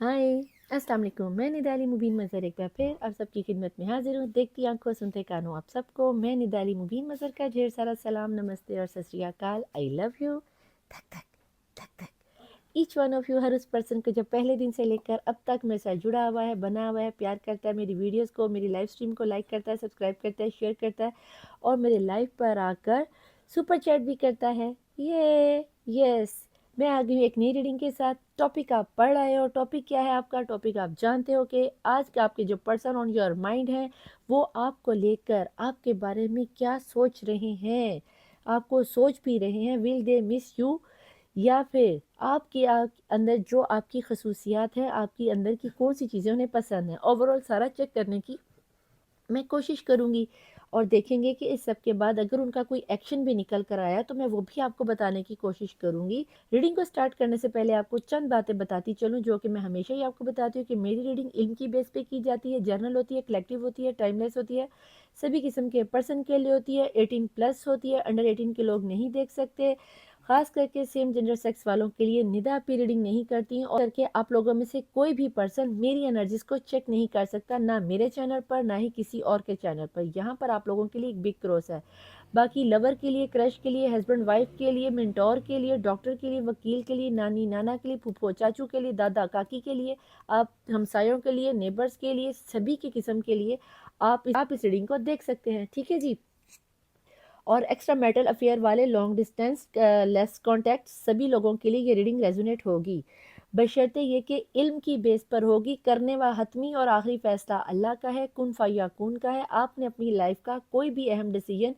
हाय अस्सलाम वालेकुम। मैं निदाली मुबीन मज़हर एक बार फिर आप सबकी खिदमत में हाजिर हूँ। देखती आंखों सुनते कानों आप सबको मैं निदाली मुबीन मज़हर का ढेर सारा सलाम, नमस्ते और सत श्री अकाल। I love you. धक धक धक धक। ईच वन ऑफ यू, हर उस पर्सन को जो पहले दिन से लेकर अब तक मेरे साथ जुड़ा हुआ है, बना हुआ है, प्यार करता है, मेरी वीडियोस को, मेरी लाइव स्ट्रीम को लाइक करता है, सब्सक्राइब करता है, शेयर करता है और मेरे लाइव पर आकर सुपर चैट भी करता है। ये यस, मैं आ गई हूँ एक नई रीडिंग के साथ। टॉपिक आप पढ़ रहे हो, टॉपिक क्या है आपका? टॉपिक आप जानते हो कि आज का आपके जो पर्सन ऑन योर माइंड है वो आपको लेकर आपके बारे में क्या सोच रहे हैं, आपको सोच भी रहे हैं। विल दे मिस यू, या फिर आपके अंदर जो आपकी खसूसियात है, आपकी अंदर की कौन सी चीज़ें उन्हें पसंद है, ओवरऑल सारा चेक करने की मैं कोशिश करूँगी। और देखेंगे कि इस सब के बाद अगर उनका कोई एक्शन भी निकल कर आया तो मैं वो भी आपको बताने की कोशिश करूँगी। रीडिंग को स्टार्ट करने से पहले आपको चंद बातें बताती चलूँ, जो कि मैं हमेशा ही आपको बताती हूँ कि मेरी रीडिंग इल्म की बेस पे की जाती है, जर्नल होती है, कलेक्टिव होती है, टाइमलेस होती है, सभी किस्म के पर्सन के लिए होती है, 18+ होती है, अंडर 18 के लोग नहीं देख सकते। खास करके सेम जेंडर सेक्स वालों के लिए निदा अपनी रीडिंग नहीं करती, और करके आप लोगों में से कोई भी पर्सन मेरी एनर्जीज को चेक नहीं कर सकता, ना मेरे चैनल पर ना ही किसी और के चैनल पर। यहाँ पर आप लोगों के लिए एक बिग क्रॉस है। बाकी लवर के लिए, क्रश के लिए, हस्बैंड वाइफ के लिए, मेंटोर के लिए, डॉक्टर के लिए, वकील के लिए, नानी नाना के लिए, फूफो चाचू के लिए, दादा काकी के लिए, आप हमसायों के लिए, नेबर्स के लिए, सभी की किस्म के लिए आप इस रीडिंग को देख सकते हैं। ठीक है जी। और एक्स्ट्रा मैरिटल अफेयर वाले, लॉन्ग डिस्टेंस, लेस कॉन्टैक्ट, सभी लोगों के लिए ये रीडिंग रेजोनेट होगी, बशर्ते ये कि इल्म की बेस पर होगी। करने वाला हतमी और आखिरी फैसला अल्लाह का है, कुन फयाकुन का है। आपने अपनी लाइफ का कोई भी अहम डिसीजन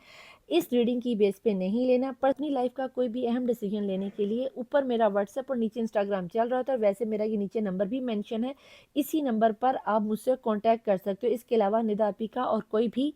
इस रीडिंग की बेस पे नहीं लेना। पर अपनी लाइफ का कोई भी अहम डिसीजन लेने के लिए ऊपर मेरा व्हाट्सएप और नीचे इंस्टाग्राम चल रहा था, वैसे मेरा ये नीचे नंबर भी मेंशन है, इसी नंबर पर आप मुझसे कांटेक्ट कर सकते हो। इसके अलावा निदापी का और कोई भी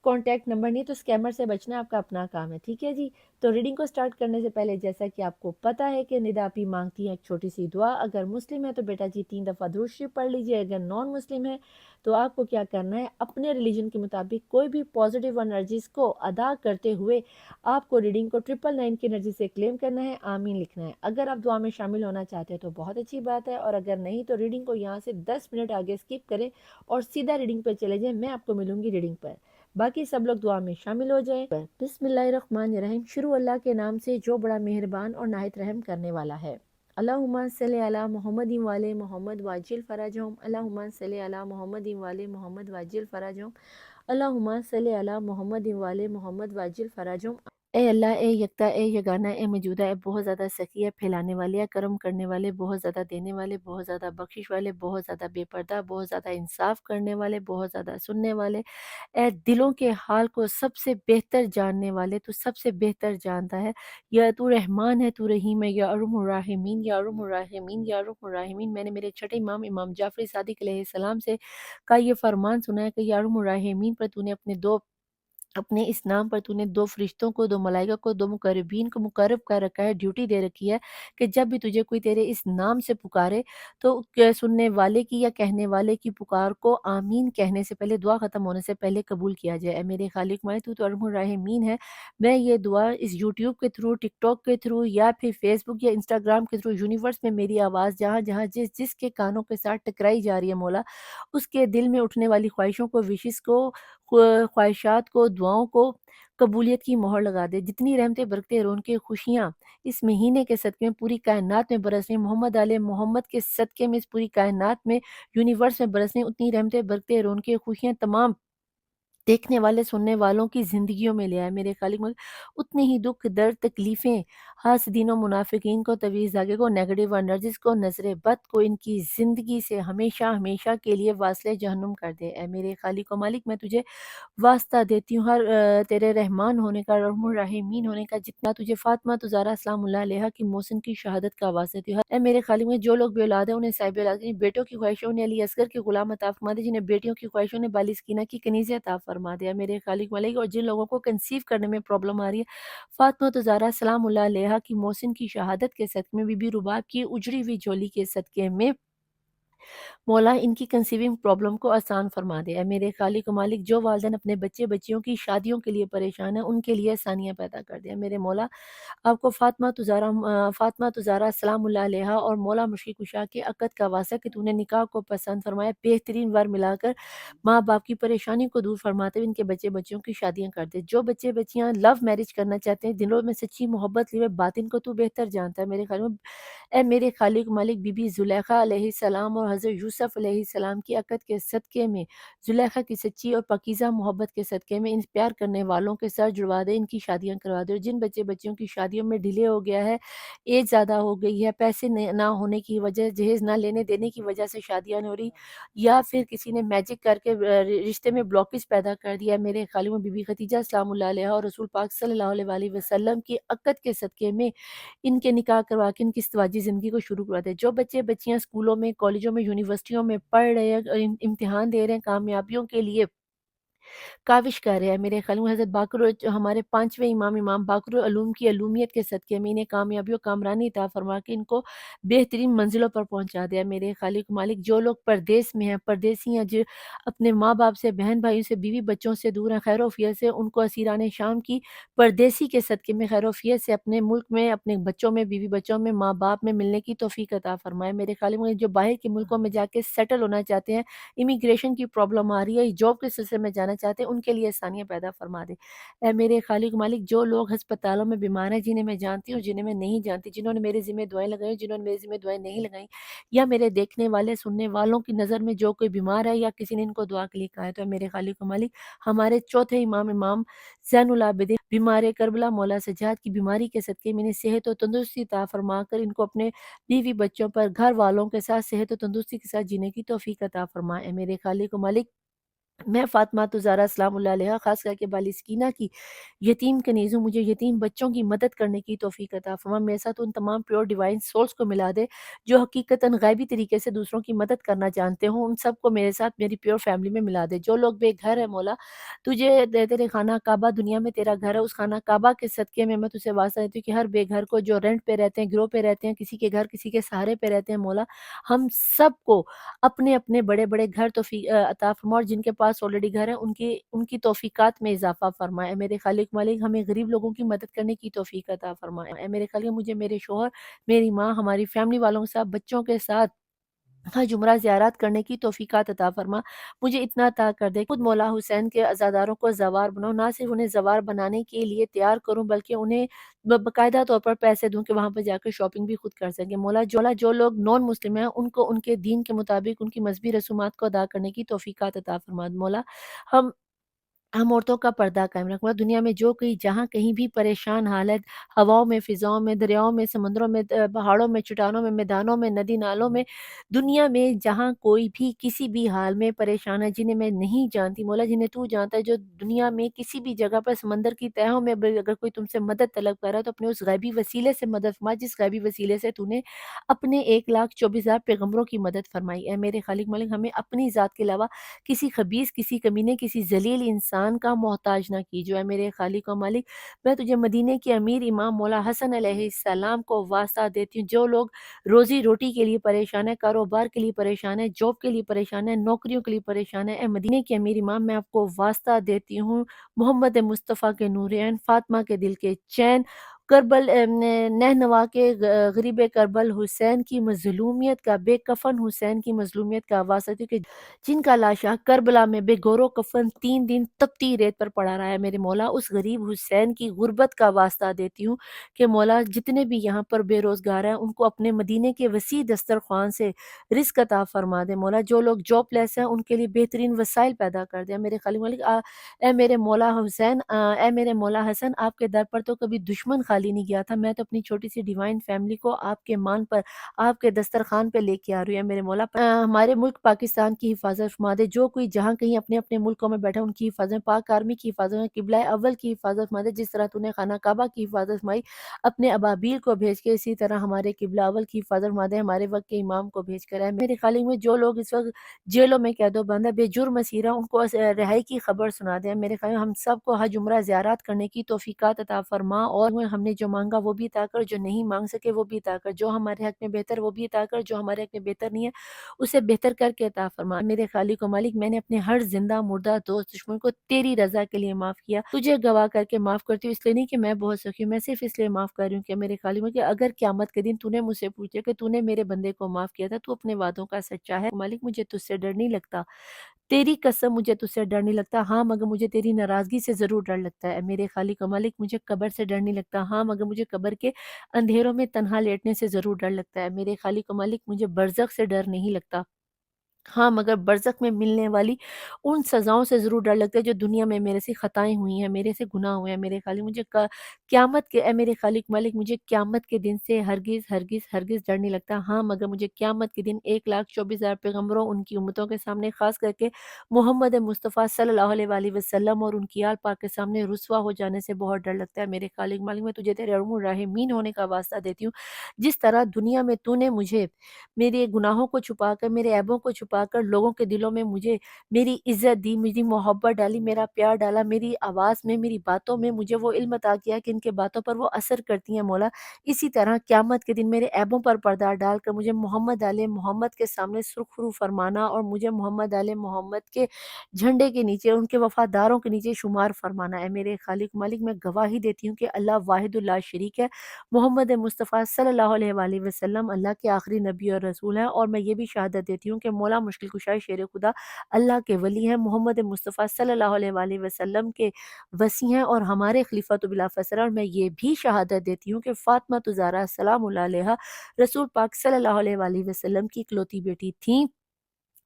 कॉन्टैक्ट नंबर नहीं, तो स्कैमर से बचना आपका अपना काम है। ठीक है जी। तो रीडिंग को स्टार्ट करने से पहले जैसा कि आपको पता है कि निदा आपी मांगती है एक छोटी सी दुआ। अगर मुस्लिम है तो बेटा जी 3 दफ़ा दुरूद शरीफ पढ़ लीजिए। अगर नॉन मुस्लिम है तो आपको क्या करना है, अपने रिलीजन के मुताबिक कोई भी पॉजिटिव एनर्जीज को अदा करते हुए आपको रीडिंग को 999 की एनर्जी से क्लेम करना है, आमीन लिखना है। अगर आप दुआ में शामिल होना चाहते हैं तो बहुत अच्छी बात है, और अगर नहीं तो रीडिंग को यहाँ से 10 मिनट आगे स्किप करें और सीधा रीडिंग पर चले जाएं। मैं आपको मिलूंगी रीडिंग पर। बाकी सब लोग दुआ में शामिल हो जाएं। बिस्मिल्लाहिर्रहमानिर्रहीम। शुरू अल्लाह के नाम से जो बड़ा मेहरबान और नाहित रहम करने वाला है। अल्लाहुम्मा सल्ली अला मोहम्मद वाले मोहम्मद वाजिल फराजहुम। अल्लाहुम्मा सल्ली अला मोहम्मद वाले मोहम्मद वाजिल फराजहुम। अल्लाहुम्मा सल्ली अला मोहम्मद वाले मोहम्मद वाजिल फराजहुम। ए अल्लाह, ए यकता, ए यगाना, ए मौजूदा, ए बहुत ज़्यादा सखी है, फैलाने वाले, है करम करने वाले, बहुत ज़्यादा देने वाले, बहुत ज़्यादा बख्शिश वाले, बहुत ज़्यादा बेपर्दा, बहुत ज़्यादा इंसाफ करने वाले, बहुत ज़्यादा सुनने वाले, ए दिलों के हाल को सबसे बेहतर जानने वाले, तू सबसे बेहतर जानता है। या तू रहमान है, तू रहीम है, या अरहमुर राहिमीन, या अरहमुर राहिमीन, या अरहमुर राहिमीन। मैंने मेरे छठे इमाम इमाम जाफ़री सादिक अलैहिस्सलाम से का ये फरमान सुना है कि या अरहमुर राहिमीन पर तूने अपने इस नाम पर तूने 2 फ़रिश्तों को, 2 मलाइका को, 2 मुक़र्रबीन को मुक़र्रब कर रखा है, ड्यूटी दे रखी है कि जब भी तुझे कोई तेरे इस नाम से पुकारे तो क सुनने वाले की या कहने वाले की पुकार को आमीन कहने से पहले, दुआ ख़त्म होने से पहले कबूल किया जाए। ऐ मेरे खालिक मालिक, तू तो अरहमुर राहिमीन है। मैं ये दुआ इस यूट्यूब के थ्रू, टिकटॉक के थ्रू या फिर फ़ेसबुक या इंस्टाग्राम के थ्रू यूनिवर्स में मेरी आवाज़ जहाँ-जहाँ जिसके कानों के साथ टकराई जा रही है मौला, उसके दिल में उठने वाली ख्वाहिशों को, विशेज़ को, ख्वाहिशात को, दुआओं को कबूलियत की मोहर लगा दे। जितनी रहमतें, बरकतें, रौनकें, खुशियाँ इस महीने के सदक़े में पूरी कायनात में बरस रही हैं, मोहम्मद आले मोहम्मद के सदक़े में इस पूरी कायनात में, यूनिवर्स में बरस रही हैं, उतनी रहमतें, बरकतें, रौनकें, खुशियाँ तमाम देखने वाले, सुनने वालों की ज़िंदगियों में ले आए मेरे खालिक मौला। उतने ही दुःख, दर्द, तकलीफ़ें, हासिदीन और मुनाफ़िकीन को, तवीज़ धागे को, नेगेटिव एनर्जीज़ को, नज़रे बद को इनकी ज़िंदगी से हमेशा-हमेशा के लिए वासिले जहन्नुम कर दे। ऐ मेरे खालिक व मालिक, मैं तुझे वास्ता देती हूँ हर तेरे रहमान होने का, रहमुर राहिमीन होने का, जितना तुझे फ़ातिमा तो ज़हरा सलामुल्लाह अलैहा की मोहसिन की शहादत का वास्ता देती हूँ। ऐ मेरे खालिक में जो लोग बेऔलाद हैं उन्हें साहिब औलाद, जिन्हें बेटों की ख्वाहिशों ने अली असगर के गुलाम अता फरमा दे, जिन्हें बेटियों की ख्वाहिशों ने बालिस्कीना की कनीज़ें अता फरमा दे। ऐ मेरे खालिक मालिक, और जिन लोगों को कंसीव करने में प्रॉब्लम आ रही है, फ़ातिमा तो ज़हरा सलामुल्लाह अलैहा की मोहसिन की शहादत के सदक़े में, बीबी रुबाब की उजड़ी हुई झोली के सदक़े में मौला इनकी कंसीविंग प्रॉब्लम को आसान फरमा दे। ऐ मेरे खालिक व मालिक, जो वालिदैन अपने बच्चे-बच्चियों की शादियों के लिए परेशान हैं, उनके लिए आसानियाँ पैदा कर दे। ऐ मेरे मौला, आपको फ़ातिमा तो ज़हरा सलामुल्लाह अलैहा और मौला मुश्किल कुशा के अक़द का वास्ता कि तूने निकाह को पसंद फरमाया, बेहतरीन वर मिलाकर माँ-बाप की परेशानी को दूर फरमाते हुए इनके बच्चे-बच्चियों की शादियाँ कर दे। जो बच्चे-बच्चियाँ लव मैरिज करना चाहते हैं, दिलों में सच्ची मोहब्बत लिए बातिन को तू बेहतर जानता है मेरे ख़ालिक में। ऐ मेरे खालिक मालिक, बीबी ज़ुलेखा अलैहिस्सलाम और हज़रत यूसुफ़ अलैहिस्सलाम की अक़द के सदक़े में, ज़ुलेखा की सच्ची और पाकीज़ा मोहब्बत के सदक़े में इन प्यार करने वालों के साथ जुड़वा दे, इनकी शादियाँ करवा दे। और जिन बच्चे-बच्चियों की शादियों में डिले हो गया है, एज ज़्यादा हो गई है, पैसे न ना होने की वजह, जहेज़ ना लेने देने की वजह से शादियाँ नहीं हो रही, या फिर किसी ने मैजिक करके रिश्ते में ब्लॉकेज पैदा कर दिया है, मेरे खालिक में बीबी खदीजा सलामुल्लाह अलैहा और रसूल पाक सल्लल्लाहु अलैहि वसल्लम की अक़द के सदक़े में इनके निकाह करवा के इनकी इज़्तिवाजी ज़िंदगी को शुरू करवा दें। जो बच्चे-बच्चियाँ स्कूलों में, कॉलेजों में, यूनिवर्सिटियों में पढ़ रहे हैं, इम्तिहान दे रहे हैं, कामयाबियों के लिए काविश कर रहे हैं, मेरे ख़्याल में हज़रत बाक़र जो हमारे 5वें इमाम बाक़र उलूम की अलूमियत के सदक़े में इन्हें कामयाबी और कामरानी अता फ़रमा के इनको बेहतरीन मंज़िलों पर पहुँचा दिया। मेरे खालिक मालिक, जो लोग परदेस में हैं, परदेसी हैं, जो अपने माँ-बाप से, बहन-भाइयों से, बीवी-बच्चों से दूर हैं, खैर-ओ-आफ़ियत से, उनको असीरान शाम की परदेसी के सदक़े में खैर-ओ-आफ़ियत से अपने मुल्क में, अपने बच्चों में, बीवी-बच्चों में, माँ-बाप में मिलने की तौफ़ीक अता फ़रमाए। मेरे खालिक मालिक, जो बाहर के मुल्कों में जाके सेटल होना चाहते हैं, इमिग्रेशन की प्रॉब्लम आ रही है, जॉब के सिलसिले में जाना चाहते हैं, उनके लिए आसानियाँ पैदा फ़रमा दे। ऐ मेरे खालिक मालिक, जो लोग अस्पतालों में बीमार हैं, जिन्हें मैं जानती हूँ, जिन्हें मैं नहीं जानती, जिन्होंने मेरे ज़िम्मे दुआएँ लगाई, जिन्होंने मेरे ज़िम्मे दुआएँ नहीं लगाई, या मेरे देखने वाले, सुनने वालों की नज़र में जो कोई बीमार है या किसी ने इनको दुआ के लिए कहा है, तो मेरे खालिक मालिक, हमारे चौथे इमाम ज़ैनुल आबिदीन बीमार करबला मौला सज्जाद की बीमारी के सदक़े में इन्हें सेहत और तंदुरुस्ती अता फ़रमा कर इनको अपने बीवी-बच्चों पर, घर वालों के साथ सेहत और तंदुरुस्ती के साथ जीने की तौफ़ीक अता फ़रमाए। ऐ मेरे खालिक मालिक, मैं फ़ातिमा तो ज़हरा सलामुल्लाह अलैहा ख़ास करके बालिस्कीना की यतीम कनीज़ हूँ, मुझे यतीम बच्चों की मदद करने की तौफ़ीक अता फ़रमा। मेरे साथ उन तमाम प्योर डिवाइन सोल्स को मिला दे, जो हकीकतन ग़ैबी तरीके से दूसरों की मदद करना जानते हों, उन सबको मेरे साथ मेरी प्योर फैमिली में मिला दे। जो लोग बेघर हैं मौला, तुझे तेरे खाना काबा दुनिया में तेरा घर है, उस खाना काबा के सदक़े में मैं तुझसे वास्ता देती हूँ कि हर बेघर को, जो रेंट पे रहते हैं, गिरोह पे रहते हैं, किसी के घर, किसी के सहारे पे रहते हैं मौला, हम सबको अपने-अपने बड़े-बड़े घर अता फ़रमा, और जिनके पास ऑलरेडी घर है, उनकी उनकी तौफ़ीक़ात में इज़ाफ़ा फ़रमाए। मेरे खालिक मालिक, हमें गरीब लोगों की मदद करने की तौफ़ीक अता फ़रमाए। ऐ मेरे खालिक, मुझे मेरे शौहर, मेरी माँ, हमारी फैमिली वालों के साथ, बच्चों के साथ हज उम्रा ज़ियारत करने की तौफ़ीक़ात अता फ़रमा। मुझे इतना अता कर दे, खुद मौला हुसैन के अज़ादारों को ज़वार बनाऊँ, ना सिर्फ़ उन्हें ज़वार बनाने के लिए तैयार करूँ, बल्कि उन्हें बाकायदा तौर पर पैसे दूँ कि वहाँ पे जाकर शॉपिंग भी खुद कर सकें। मौला, जो लोग नॉन मुस्लिम हैं, उनको उनके दीन के मुताबिक उनकी मज़हबी रसूमात को अदा करने की तौफ़ीक़ात अता फ़रमा। मौला, हम हम औरतों का पर्दा कायम रखना, दुनिया में जो कोई जहाँ कहीं भी परेशान हालत, हवाओं में, फ़िज़ाओं में, दरियाओं में, समुद्रों में, पहाड़ों में, चट्टानों में, मैदानों में, नदी-नालों में, दुनिया में जहाँ कोई भी किसी भी हाल में परेशान है, जिन्हें मैं नहीं जानती मौला, जिन्हें तू जानता है, जो दुनिया में किसी भी जगह पर समंदर की तहों में अगर कोई तुमसे मदद तलब कर रहा है, तो अपने उस ग़ैबी वसीले से मदद फ़रमा, जिस ग़ैबी वसीले से तूने अपने 1,24,000 पैगम्बरों की मदद फ़रमाई। ऐ मेरे खालिक मालिक, हमें अपनी ज़ात के अलावा किसी ख़बीस, किसी कमीने, किसी ज़लील इंसान का मोहताज ना कीजिए। ऐ मेरे खालिक व मालिक, मैं तुझे मदीने के अमीर इमाम मौला हसन अलैहिस्सलाम को वास्ता देती हूँ, जो लोग रोज़ी-रोटी के लिए परेशान हैं, कारोबार के लिए परेशान हैं, जॉब के लिए परेशान हैं, नौकरियों के लिए परेशान हैं, ऐ मदीने के अमीर इमाम, मैं आपको वास्ता देती हूँ, मोहम्मद मुस्तफ़ा के नूरे ऐन, फ़ातिमा के दिल के चैन, करबल नहनवा के गरीब करबल हुसैन की मज़लूमियत का, बेकफ़न हुसैन की मज़लूमियत का वास्ता देती हूँ कि जिनका लाशा करबला में बेगौर कफ़न 3 दिन तपती रेत पर पड़ा रहा है, मेरे मौला, उस गरीब हुसैन की गुर्बत का वास्ता देती हूँ कि मौला, जितने भी यहाँ पर बेरोज़गार हैं, उनको अपने मदीने के वसी दस्तरख़्वान से रिज़्क़ अता फ़रमा दे मौला। जो लोग जॉबलेस हैं, उनके लिए बेहतरीन वसाइल पैदा कर दे। मेरे खालिक मालिक, ऐ मेरे मौला हुसैन, ऐ मेरे मौला हसन, आपके दर पर तो कभी दुश्मन खाली नहीं गया था, मैं तो अपनी छोटी-सी डिवाइन फैमिली को आपके मान पर, आपके दस्तरख़्वान पे लेके आ रही हूँ। ऐ मेरे मौला, हमारे मुल्क पाकिस्तान की हिफ़ाज़त फ़रमा दे, जो कोई जहाँ कहीं अपने-अपने मुल्कों में बैठा है, उनकी हिफ़ाज़त, पाक आर्मी की हिफ़ाज़त, किबला अव्वल की हिफ़ाज़त फ़रमा दे, जिस तरह तूने खाना काबा की हिफ़ाज़त फ़रमाई, अपने अबाबील को भेज के, इसी तरह हमारे किबला अव्वल की हिफ़ाज़त फ़रमा दे, हमारे वक़्त के इमाम को भेज कर। ऐ मेरे खालिक में, जो लोग इस वक़्त जेलों में कैदो-बंद है, बेजुर्म असीरा, उनको रिहाई की खबर सुना दे। मेरे खालिक, हम सबको हज उम्रा ज़ियारत करने की तौफ़ीक़ात अता फ़रमा, और हमने हमने जो मांगा वो भी अता कर, जो नहीं मांग सके वो भी अता कर, जो हमारे हक में बेहतर वो भी अता कर, जो हमारे हक में बेहतर नहीं है उसे बेहतर करके अता फरमा। मेरे खालिक व मालिक, मैंने अपने हर जिंदा मुर्दा दोस्त दुश्मन को तेरी रजा के लिए माफ़ किया, तुझे गवाह करके माफ़ करती हूँ, इसलिए नहीं कि मैं बहुत सखी हूँ, मैं सिर्फ इसलिए माफ़ कर रही हूँ कि मेरे खालिक में कि अगर क़यामत के दिन तूने मुझसे पूछा कि तूने मेरे बंदे को माफ़ किया था, तू अपने वादों का सच्चा है। मालिक, मुझे तुझसे डर नहीं लगता, तेरी कसम मुझे तुझसे डर नहीं लगता, हाँ मगर मुझे तेरी नाराज़गी से ज़रूर डर लगता है। मेरे खालिक व मालिक, मुझे कब्र से डर नहीं लगता, हाँ मगर मुझे कब्र के अंधेरों में तन्हा लेटने से ज़रूर डर लगता है। मेरे खालिक व मालिक, मुझे बरज़ख से डर नहीं लगता, हाँ, मगर बरज़ख में मिलने वाली उन सज़ाओं से ज़रूर डर लगता है जो दुनिया में मेरे से ख़ताएँ हुई हैं, मेरे से गुनाह हुए हैं। मेरे खालिक, मुझे क क़यामत के ए मेरे खालिक मालिक, मुझे क़यामत के दिन से हरगिज़, हरगिज़, हरगिज़ डर नहीं लगता। हाँ, मगर मुझे क़यामत के दिन 1,24,000 पैगम्बरों, उनकी उम्मतों के सामने, ख़ास करके मोहम्मद मुस्तफ़ा सल्लल्लाहु अलैहि वसल्लम और उनकी आल पाक के सामने रुसवा हो जाने से बहुत डर लगता है। मेरे खालिक मालिक, मैं तुझे तेरे अर्हमुर राहिमीन होने का वास्ता देती हूँ, जिस तरह दुनिया में तूने मुझे मेरे गुनाहों को छुपाकर, मेरे ऐबों को छुपाकर लोगों के दिलों में मुझे मेरी इज़्ज़त दी, मेरी मोहब्बत डाली, मेरा प्यार डाला, मेरी आवाज़ में, मेरी बातों में मुझे वो इल्म अता किया कि इनके बातों पर वो असर करती हैं मौला। इसी तरह क़यामत के दिन मेरे ऐबों पर पर्दा डालकर मुझे मोहम्मद आले मोहम्मद के सामने सुर्ख़रू फरमाना और मुझे मोहम्मद आले मोहम्मद के झंडे के नीचे, उनके वफ़ादारों के नीचे शुमार फरमाना है। मेरे खालिक मालिक, मैं गवाही देती हूँ कि अल्लाह वाहिदुल ला शरीक है, मोहम्मद मुस्तफ़ा सल्लल्लाहु अलैहि वसल्लम अल्लाह के आखिरी नबी और रसूल हैं, और मैं ये भी शहादत देती हूँ कि मौला मुश्किल कुशा शेर खुदा अल्लाह के वली हैं, मोहम्मद मुस्तफ़ा सल्लल्लाहु अलैहि वसल्लम के वसी हैं और हमारे खलीफतु बिला फ़सर। और मैं ये भी शहादत देती हूँ कि फ़ातिमा ज़हरा सलामुल्लाह अलैहा रसूल पाक सल्लल्लाहु अलैहि वसल्लम की इकलौती बेटी थीं,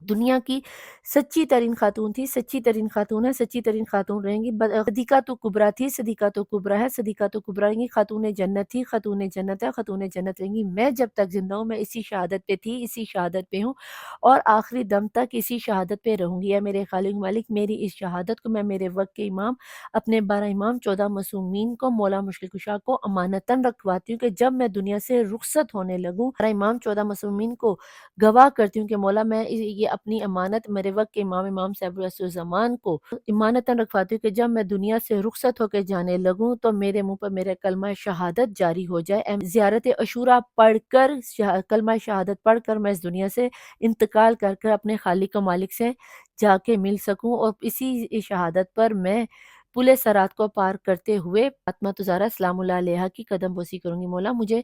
दुनिया की सच्ची तरीन खातून थी, सच्ची तरीन खातून है, सच्ची तरीन खातून रहेंगी। सदीक़ा तो कुबरा थी, सदीक़ा तो कुबरा है, सदीक़ा तो कुबरा रहेंगी। खातून जन्नत थी, खातून जन्नत है, खातून जन्नत रहेंगी। मैं जब तक ज़िंदा हूँ मैं इसी शहादत पे थी, इसी शहादत पे हूँ और आखिरी दम तक इसी शहादत पे रहूँगी। या मेरे खालिक मालिक, मेरी इस शहादत को मैं मेरे वक़्त के इमाम, अपने 12 इमाम 14 मासूमीन को, मौला मुश्किल कुशा को अमानतन रखवाती हूँ कि जब मैं दुनिया से रुखसत होने लगूँ, 12 इमाम 14 मासूमीन को गवाह करती हूँ कि मौला, मैं ये अपनी अमानत मेरे वक़्त के इमाम साहिब ज़मान को इमानतन रखवाती हूँ कि जब मैं दुनिया से रुखसत होकर जाने लगूँ तो मेरे मुँह पर मेरा कलमा शहादत जारी हो जाए। ज़ियारत अशूरा पढ़कर, कलमा शहादत पढ़कर मैं इस दुनिया से इंतकाल कर कर अपने खालिक व मालिक से जाके मिल सकूँ और इसी शहादत पर मैं पुले सरात को पार करते हुए फ़ातिमा ज़हरा सलामुल्लाह अलैहा की कदम बोसी करूँगी। मौला, मुझे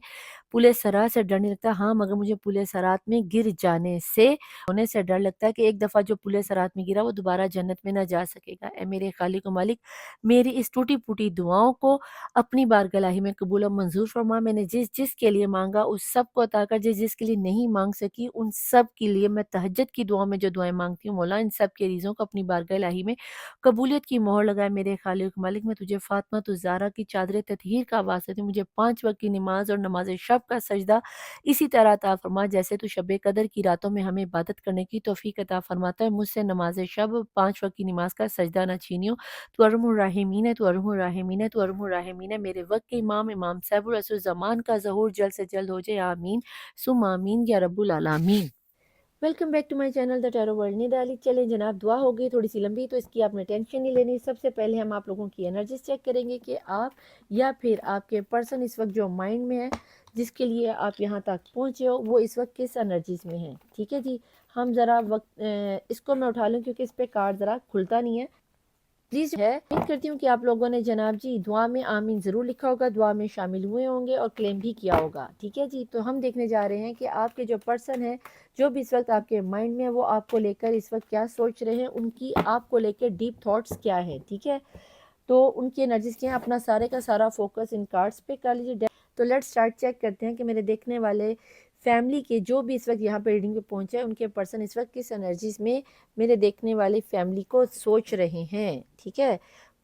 पुले सरात से डर नहीं लगता, हाँ मगर मुझे पुले सरात में गिर जाने से होने से डर लगता है कि एक दफ़ा जो पुले सरात में गिरा वो दोबारा जन्नत में ना जा सकेगा। ए मेरे खालिक व मालिक, मेरी इस टूटी-फूटी दुआओं को अपनी बारगाह में कबूल और मंज़ूर फरमा। मैंने जिस के लिए माँगा उस सब को अता कर, जिसके लिए नहीं माँग सकी उन सब के लिए मैं तहज्जुद की दुआ में जो दुआएँ माँगती हूँ मौला, इन सब के रीज़ों को अपनी बारगाह में कबूलियत की मोहर लगाए। मेरे खालिक मालिक, मैं तुझे फ़ातिमा ज़हरा की चादर तत्हीर का वास्ता देती हूँ, मुझे 5 वक़्त की नमाज़ और नमाज़ शब का सजदा इसी तरह अता फरमा जैसे तू शब कदर की रातों में हमें इबादत करने की तौफ़ीक अता फरमाता है। मुझसे नमाज़ शब 5 वक़्त की नमाज़ का सजदा ना छीनियो। तू अरहमुर राहिमीन है, तू अरहमुर राहिमीन है, तू अरहमुर राहिमीन है। मेरे वक़्त के इमाम साहिब रसूल ज़मान का ज़हूर जल्द से जल्द हो जाए, आमीन सुम्मा आमीन या रब्बुल आलामीन। Welcome back to my channel the tarot world निडाली। चलें जनाब, दुआ हो गई थोड़ी सी लंबी तो इसकी आपने टेंशन नहीं लेनी। सबसे पहले हम आप लोगों की एनर्जीज चेक करेंगे कि आप या फिर आपके पर्सन इस वक्त जो माइंड में है, जिसके लिए आप यहाँ तक पहुँचे हो, वो इस वक्त किस एनर्जीज में है। ठीक है जी, हम ज़रा वक्त इसको मैं उठा लूँ क्योंकि इस पर कार्ड ज़रा खुलता नहीं है। प्लीज़ है, उम्मीद करती हूँ कि आप लोगों ने जनाब जी दुआ में आमीन ज़रूर लिखा होगा, दुआ में शामिल हुए होंगे और क्लेम भी किया होगा। ठीक है जी, तो हम देखने जा रहे हैं कि आपके जो पर्सन है, जो भी इस वक्त आपके माइंड में है, वो आपको लेकर इस वक्त क्या सोच रहे हैं, उनकी आपको लेकर डीप थॉट्स क्या है। ठीक है, तो उनकी एनर्जीज क्या है, अपना सारे का सारा फोकस इन कार्ड्स पे कर लीजिए। तो लेट्स स्टार्ट चेक करते हैं कि मेरे देखने वाले फैमिली के जो भी इस वक्त यहाँ पे रीडिंग पे पहुँचे हैं, उनके पर्सन इस वक्त किस एनर्जीज में मेरे देखने वाली फैमिली को सोच रहे हैं। ठीक है,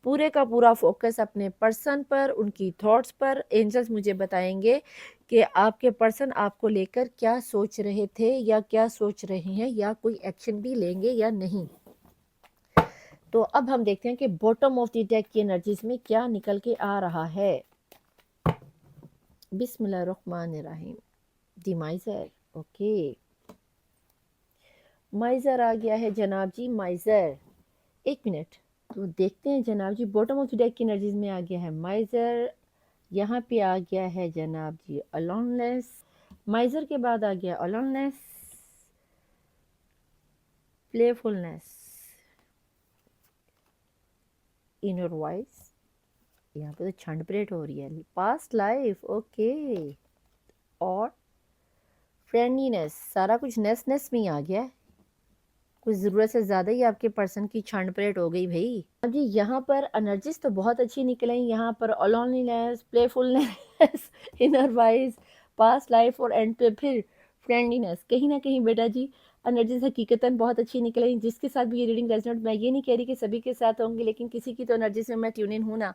पूरे का पूरा फोकस अपने पर्सन पर, उनकी थॉट्स पर। एंजल्स मुझे बताएंगे कि आपके पर्सन आपको लेकर क्या सोच रहे थे या क्या सोच रहे हैं, या कोई एक्शन भी लेंगे या नहीं। तो अब हम देखते हैं कि बॉटम ऑफ द डेक की एनर्जीज में क्या निकल के आ रहा है। बिस्मिल्लाहिर्रहमानिर्रहीम। दी माइजर, ओके, माइजर आ गया है जनाब जी, माइजर। एक मिनट, तो देखते हैं जनाब जी, बॉटम ऑफ द डेक की एनर्जीज में आ गया है माइजर, यहाँ पे आ गया है जनाब जी अलोनलेस, माइजर के बाद आ गया अलोनलेस, प्लेफुलनेस, इनर वॉइस, यहाँ पे तो छंड परेड हो रही है, पास्ट लाइफ, ओके, और फ्रेंडलीनेस, सारा कुछ नेस नेस में ही आ गया है, कुछ ज़रूरत से ज़्यादा ही आपके पर्सन की छंड परेड हो गई भाई। अब जी यहाँ पर एनर्जीज तो बहुत अच्छी निकली, यहाँ पर loneliness, playfulness, inner wise, past life, और एंड पे फिर फ्रेंडलीनेस। कहीं ना कहीं बेटा जी एनर्जीज हकीकतन बहुत अच्छी निकली। जिसके साथ भी ये रीडिंग रेजोनेट, मैं ये नहीं कह रही कि सभी के साथ होंगी, लेकिन किसी की तो एनर्जीज में मैं ट्यून इन हूँ ना,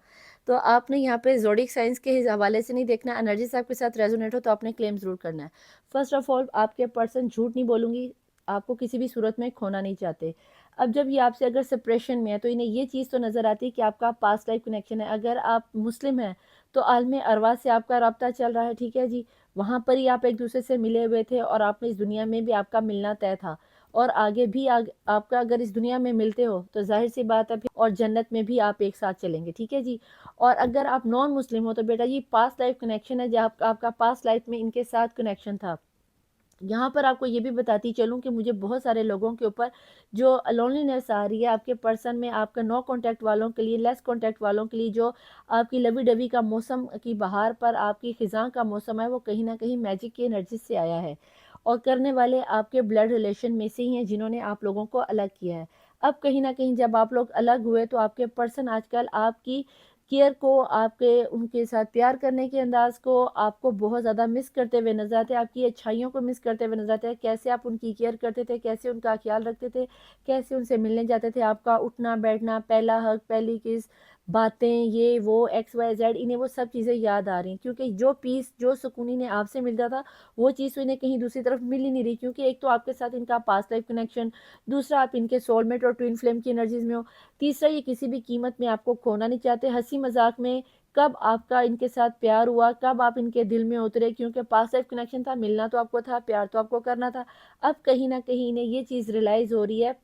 तो आपने यहाँ पे जोडिक साइंस के हवाले से नहीं देखना, एनर्जीज आपके साथ रेजोनेट हो तो आपने क्लेम जरूर करना है। फर्स्ट ऑफ ऑल आपके पर्सन, झूठ नहीं बोलूँगी, आपको किसी भी सूरत में खोना नहीं चाहते। अब जब ये आपसे अगर सेपरेशन में है तो इन्हें ये चीज़ तो नज़र आती है कि आपका पास्ट लाइफ कनेक्शन है। अगर आप मुस्लिम हैं तो आलम अरवा से आपका रब्ता चल रहा है, ठीक है जी, वहाँ पर ही आप एक दूसरे से मिले हुए थे और आपने इस दुनिया में भी आपका मिलना तय था, और आगे भी आपका अगर इस दुनिया में मिलते हो तो जाहिर सी बात है फिर, और जन्नत में भी आप एक साथ चलेंगे, ठीक है जी। और अगर आप नॉन मुस्लिम हो तो बेटा जी पास्ट लाइफ कनेक्शन है, जब आपका पास्ट लाइफ में इनके साथ कनेक्शन था। यहाँ पर आपको ये भी बताती चलूँ कि मुझे बहुत सारे लोगों के ऊपर जो लोनलीनेस आ रही है आपके पर्सन में, आपका नो कांटेक्ट वालों के लिए, लेस कांटेक्ट वालों के लिए, जो आपकी लवी डवी का मौसम की बहार पर आपकी ख़िज़ां का मौसम है, वो कहीं ना कहीं मैजिक की एनर्जी से आया है, और करने वाले आपके ब्लड रिलेशन में से ही हैं जिन्होंने आप लोगों को अलग किया है। अब कहीं ना कहीं जब आप लोग अलग हुए तो आपके पर्सन आजकल आपकी केयर को, आपके उनके साथ प्यार करने के अंदाज को, आपको बहुत ज़्यादा मिस करते हुए नजर आते हैं, आपकी अच्छाइयों को मिस करते हुए नजर आते हैं। कैसे आप उनकी केयर करते थे, कैसे उनका ख्याल रखते थे, कैसे उनसे मिलने जाते थे, आपका उठना बैठना, पहला हक, पहली किस, बातें, ये वो एक्स वाई जेड, इन्हें वो सब चीज़ें याद आ रही हैं, क्योंकि जो पीस, जो सुकून इन्हें आपसे मिलता था वो चीज़ तो इन्हें कहीं दूसरी तरफ मिल ही नहीं रही, क्योंकि एक तो आपके साथ इनका पास्ट लाइफ कनेक्शन, दूसरा आप इनके सोलमेट और ट्विन फ्लेम की एनर्जीज में हो, तीसरा ये किसी भी कीमत में आपको खोना नहीं चाहते। हंसी मजाक में कब आपका इनके साथ प्यार हुआ, कब आप इनके दिल में उतरे, क्योंकि पास्ट लाइफ कनेक्शन था, मिलना तो आपको था, प्यार तो आपको करना था। अब कहीं ना कहीं इन्हें ये चीज़ रियलाइज़ हो रही है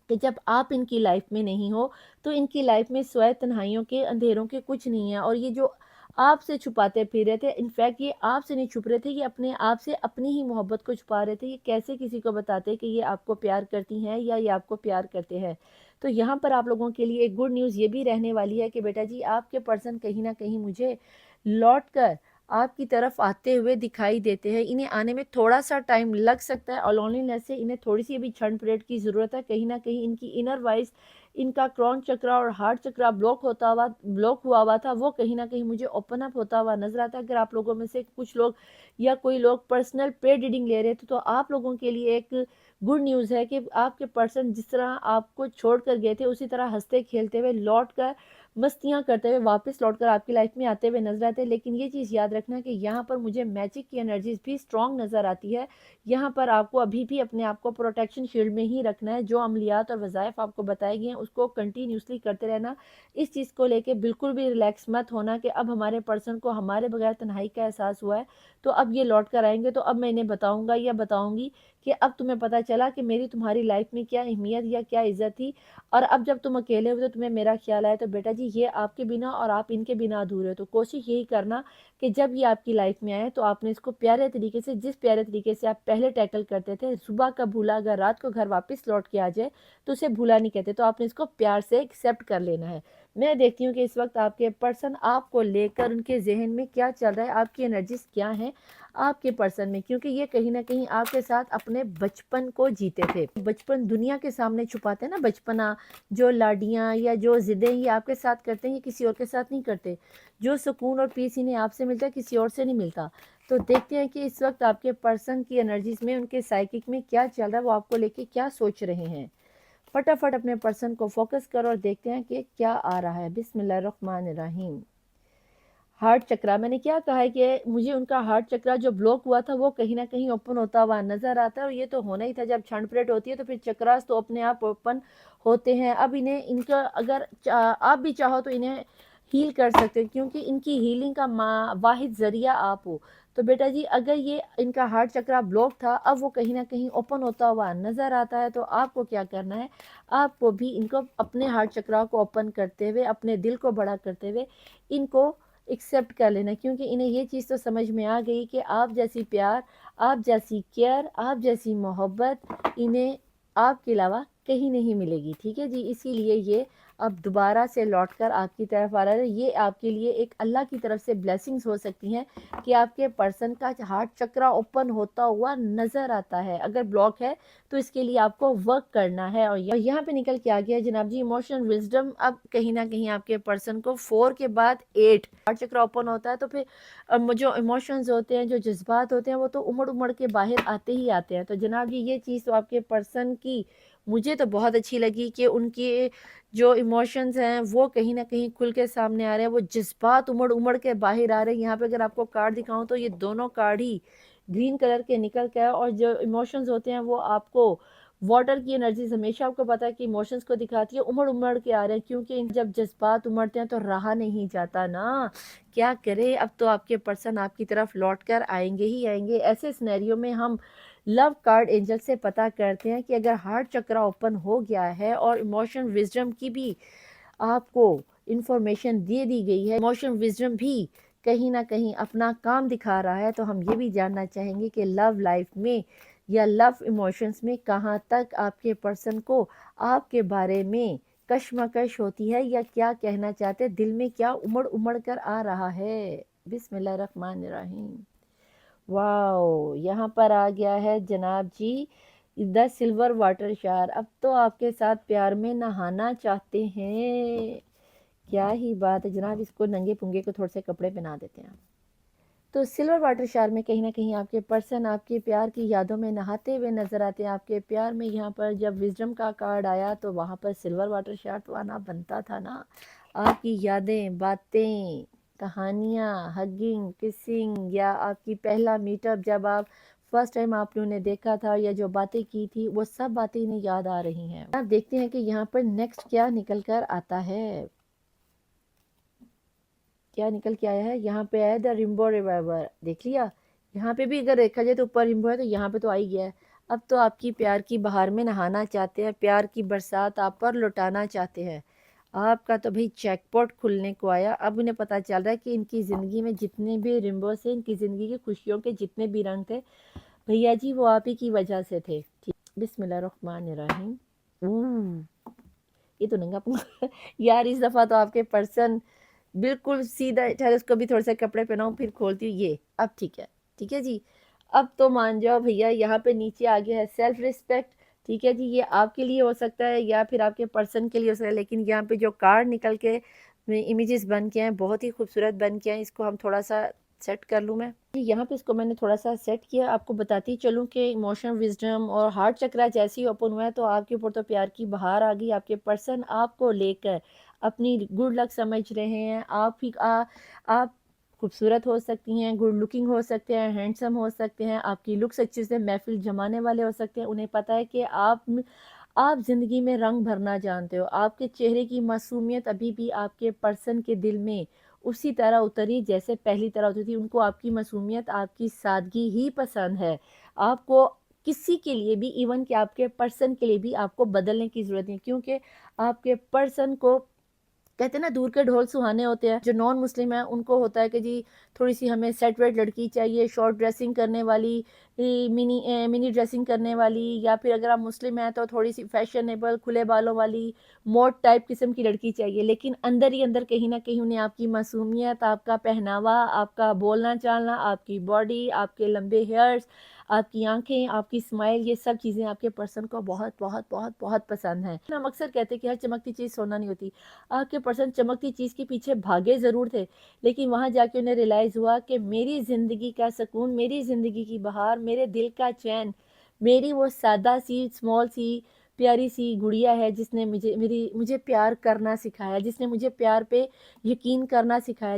कि जब आप इनकी लाइफ में नहीं हो तो इनकी लाइफ में स्वयं तन्हाइयों के, अंधेरों के कुछ नहीं है, और ये जो आपसे छुपाते फिर रहे थे, इनफैक्ट ये आपसे नहीं छुप रहे थे, ये अपने आप से अपनी ही मोहब्बत को छुपा रहे थे। ये कैसे किसी को बताते कि ये आपको प्यार करती हैं या ये आपको प्यार करते हैं। तो यहाँ पर आप लोगों के लिए एक गुड न्यूज़ ये भी रहने वाली है कि बेटा जी आपके पर्सन कहीं ना कहीं मुझे लौट कर आपकी तरफ आते हुए दिखाई देते हैं। इन्हें आने में थोड़ा सा टाइम लग सकता है, और लोनलीनेस से इन्हें थोड़ी सी अभी क्षण पीरियड की ज़रूरत है। कहीं ना कहीं इनकी इनर वाइज, इनका क्रॉन चक्रा और हार्ट चक्रा ब्लॉक हुआ हुआ था, वो कहीं ना कहीं मुझे ओपन अप होता हुआ नजर आता है। अगर आप लोगों में से कुछ लोग या कोई लोग पर्सनल पेड रीडिंग ले रहे थे तो आप लोगों के लिए एक गुड न्यूज़ है कि आपके पर्सन जिस तरह आपको छोड़ कर गए थे उसी तरह हंसते खेलते हुए लौट कर, मस्तियाँ करते हुए वापस लौटकर आपकी लाइफ में आते हुए नजर आते हैं। लेकिन ये चीज़ याद रखना कि यहाँ पर मुझे मैजिक की एनर्जीज भी स्ट्रॉन्ग नज़र आती है। यहाँ पर आपको अभी भी अपने आप को प्रोटेक्शन शील्ड में ही रखना है। जो अमलियात और वज़ाइफ आपको बताए गए हैं उसको कंटिन्यूसली करते रहना। इस चीज़ को लेके बिल्कुल भी रिलैक्स मत होना कि अब हमारे पर्सन को हमारे बगैर तन्हाई का एहसास हुआ है तो अब ये लौट कर आएंगे तो अब मैं इन्हें बताऊँगा या बताऊँगी कि अब तुम्हें पता चला कि मेरी तुम्हारी लाइफ में क्या अहमियत या क्या इज़्ज़त थी, और अब जब तुम अकेले हो तो तुम्हें मेरा ख्याल आया। तो बेटा जी ये आपके बिना और आप इनके बिना अधूरे हो, तो कोशिश यही करना कि जब ये आपकी लाइफ में आए तो आपने इसको प्यारे तरीके से, जिस प्यारे तरीके से आप पहले टैकल करते थे, सुबह का भूला अगर रात को घर वापस लौट के आ जाए तो उसे भूला नहीं कहते, तो आपने इसको प्यार से एक्सेप्ट कर लेना है। मैं देखती हूँ कि इस वक्त आपके पर्सन आपको लेकर उनके जहन में क्या चल रहा है, आपकी एनर्जीज क्या हैं आपके पर्सन में, क्योंकि ये कहीं ना कहीं आपके साथ अपने बचपन को जीते थे। बचपन दुनिया के सामने छुपाते हैं ना, बचपना, जो लाडियाँ या जो ज़िद्दें ये आपके साथ करते हैं ये किसी और के साथ नहीं करते। जो सुकून और पीस इन्हें आपसे मिलता है किसी और से नहीं मिलता। तो देखते हैं कि इस वक्त आपके पर्सन की एनर्जीज में, उनके साइकिक में क्या चल रहा है, वो आपको लेके क्या सोच रहे हैं। फटाफट अपने पर्सन को फोकस करो और देखते हैं कि क्या आ रहा है। बिस्मिल्लाहिर्रहमानिर्रहीम। हार्ट चक्रा, मैंने क्या कहा है कि मुझे उनका हार्ट चक्रा जो ब्लॉक हुआ था वो कहीं ना कहीं ओपन होता हुआ नजर आता है, और ये तो होना ही था। जब क्षण पलट होती है तो फिर चक्रास तो अपने आप ओपन होते हैं। अब इन्हें, इनका अगर आप भी चाहो तो इन्हें हील कर सकते हैं, क्योंकि इनकी हीलिंग का वाहिद ज़रिया आप हो। तो बेटा जी अगर ये इनका हार्ट चक्रा ब्लॉक था, अब वो कहीं ना कहीं ओपन होता हुआ नज़र आता है, तो आपको क्या करना है, आपको भी इनको अपने हार्ट चक्रा को ओपन करते हुए, अपने दिल को बड़ा करते हुए इनको ایکسیپٹ کر لینا، کیونکہ انہیں یہ چیز تو سمجھ میں آ گئی کہ آپ جیسی پیار، آپ جیسی کیئر، آپ جیسی محبت انہیں آپ کے علاوہ کہیں نہیں ملے گی، ٹھیک ہے جی۔ اسی لیے یہ اب دوبارہ سے لوٹ کر آپ کی طرف آ رہا ہے۔ یہ آپ کے لیے ایک اللہ کی طرف سے بلیسنگز ہو سکتی ہیں کہ آپ کے پرسن کا ہارٹ چکرا اوپن ہوتا ہوا نظر آتا ہے۔ اگر بلاک ہے تو اس کے لیے آپ کو ورک کرنا ہے۔ اور یہاں پہ نکل کے آ گیا جناب جی ایموشنل وزڈم۔ اب کہیں نہ کہیں آپ کے پرسن کو 4 کے بعد 8 ہارٹ چکرا اوپن ہوتا ہے، تو پھر جو ایموشنز ہوتے ہیں، جو جذبات ہوتے ہیں، وہ تو امڑ امڑ کے باہر آتے ہی آتے ہیں۔ تو جناب جی یہ چیز تو آپ کے پرسن کی مجھے تو بہت اچھی لگی کہ ان کے جو ایموشنز ہیں وہ کہیں نہ کہیں کھل کے سامنے آ رہے ہیں، وہ جذبات امڑ امڑ کے باہر آ رہے ہیں۔ یہاں پہ اگر آپ کو کارڈ دکھاؤں تو یہ دونوں کارڈ ہی گرین کلر کے نکل کے، اور جو ایموشنز ہوتے ہیں وہ آپ کو واٹر کی انرجیز ہمیشہ آپ کو پتا ہے کہ ایموشنز کو دکھاتی ہے، امڑ امڑ کے آ رہے ہیں، کیونکہ جب جذبات امڑتے ہیں تو رہا نہیں جاتا نا، کیا کرے۔ اب تو آپ کے پرسن آپ کی طرف لوٹ کر آئیں گے ہی آئیں گے۔ ایسے سینیریو میں ہم لو کارڈ اینجل سے پتہ کرتے ہیں کہ اگر ہارٹ چکرا اوپن ہو گیا ہے اور ایموشن وزڈم کی بھی آپ کو انفارمیشن دے دی گئی ہے، ایموشن وزڈم بھی کہیں نہ کہیں اپنا کام دکھا رہا ہے، تو ہم یہ بھی جاننا چاہیں گے کہ لو لائف میں یا لو ایموشنز میں کہاں تک آپ کے پرسن کو آپ کے بارے میں کشمکش ہوتی ہے، یا کیا کہنا چاہتے، دل میں کیا امڑ امڑ کر آ رہا ہے۔ بسم اللہ الرحمن الرحیم۔ واو، یہاں پر آ گیا ہے جناب جی دا سلور واٹر شار۔ اب تو آپ کے ساتھ پیار میں نہانا چاہتے ہیں، کیا ہی بات ہے جناب۔ اس کو ننگے پنگے کو تھوڑے سے کپڑے پہنا دیتے ہیں۔ تو سلور واٹر شار میں کہیں نہ کہیں آپ کے پرسن آپ کے پیار کی یادوں میں نہاتے ہوئے نظر آتے ہیں، آپ کے پیار میں۔ یہاں پر جب وزڈم کا کارڈ آیا تو وہاں پر سلور واٹر شار تو آنا بنتا تھا نا۔ آپ کی یادیں، باتیں، کہانیاں، ہگنگ، کسنگ، یا آپ کی پہلا میٹ اپ جب آپ فرسٹ ٹائم آپ نے انہیں دیکھا تھا، یا جو باتیں کی تھی، وہ سب باتیں انہیں یاد آ رہی ہیں۔ آپ دیکھتے ہیں کہ یہاں پر نیکسٹ کیا نکل کر آتا ہے، کیا نکل کے آیا ہے۔ یہاں پہ ہے دا ریمبو ریوائیور، دیکھ لیا۔ یہاں پہ بھی اگر دیکھا جائے تو اوپر ریمبو ہے، تو یہاں پہ تو آ ہی گیا ہے۔ اب تو آپ کی پیار کی بہار میں نہانا چاہتے ہیں، پیار کی برسات آپ پر لٹانا چاہتے ہیں۔ آپ کا تو بھئی چیک پاٹ کھلنے کو آیا۔ اب انہیں پتہ چل رہا ہے کہ ان کی زندگی میں جتنے بھی ریمبو سے، ان کی زندگی کی خوشیوں کے جتنے بھی رنگ تھے بھیا جی، وہ آپ ہی کی وجہ سے تھے۔ بسم اللہ الرحمن الرحیم۔ یہ تو ننگا پنگا یار، اس دفعہ تو آپ کے پرسن بالکل سیدھا، ٹھہر اس کو بھی تھوڑے سے کپڑے پہناؤں پھر کھولتی ہوں یہ۔ اب ٹھیک ہے، ٹھیک ہے جی۔ اب تو مان جاؤ بھیا، یہاں پہ نیچے آ گیا ہے سیلف ریسپیکٹ، ٹھیک ہے جی۔ یہ آپ کے لیے ہو سکتا ہے یا پھر آپ کے پرسن کے لیے ہو سکتا ہے، لیکن یہاں پہ جو کارڈ نکل کے امیجز بن کے ہیں بہت ہی خوبصورت بن کے ہیں۔ اس کو ہم تھوڑا سا سیٹ کر لوں میں یہاں پہ، اس کو میں نے تھوڑا سا سیٹ کیا۔ آپ کو بتاتی چلوں کہ ایموشن وزڈم اور ہارٹ چکرا جیسی اوپن ہوا ہے تو آپ کے اوپر تو پیار کی بہار آ گئی۔ آپ کے پرسن آپ کو لے کر اپنی گڈ لک سمجھ رہے ہیں۔ آپ خوبصورت ہو سکتی ہیں، گڈ لکنگ ہو سکتے ہیں، ہینڈسم ہو سکتے ہیں، آپ کی لکس اچھے سے محفل جمانے والے ہو سکتے ہیں۔ انہیں پتہ ہے کہ آپ زندگی میں رنگ بھرنا جانتے ہو۔ آپ کے چہرے کی معصومیت ابھی بھی آپ کے پرسن کے دل میں اسی طرح اتری جیسے پہلی طرح اتری تھی۔ ان کو آپ کی معصومیت، آپ کی سادگی ہی پسند ہے۔ آپ کو کسی کے لیے بھی، ایون کہ آپ کے پرسن کے لیے بھی آپ کو بدلنے کی ضرورت نہیں، کیونکہ آپ کے پرسن کو کہتے ہیں نا دور کے ڈھول سہانے ہوتے ہیں۔ جو نان مسلم ہیں ان کو ہوتا ہے کہ جی تھوڑی سی ہمیں سیٹ ویٹ لڑکی چاہیے، شارٹ ڈریسنگ کرنے والی، منی ڈریسنگ کرنے والی، یا پھر اگر آپ مسلم ہیں تو تھوڑی سی فیشنیبل کھلے بالوں والی موڈ ٹائپ قسم کی لڑکی چاہیے۔ لیکن اندر ہی اندر کہیں نہ کہیں انہیں آپ کی معصومیت، آپ کا پہناوا، آپ کا بولنا چالنا، آپ کی باڈی، آپ کے لمبے ہیئرز، آپ کی آنکھیں، آپ کی اسمائل، یہ سب چیزیں آپ کے پرسن کو بہت بہت بہت بہت پسند ہیں۔ ہم اکثر کہتے ہیں کہ ہر چمکتی چیز سونا نہیں ہوتی۔ آپ کے پرسن چمکتی چیز کے پیچھے بھاگے ضرور تھے، لیکن وہاں جا کے انہیں ریلائز ہوا کہ میری زندگی کا سکون، میری زندگی کی بہار، میرے دل کا چین، میری وہ سادہ سی اسمال سی پیاری سی گڑیا ہے جس نے مجھے پیار کرنا سکھایا، جس نے مجھے پیار پہ یقین کرنا سکھایا،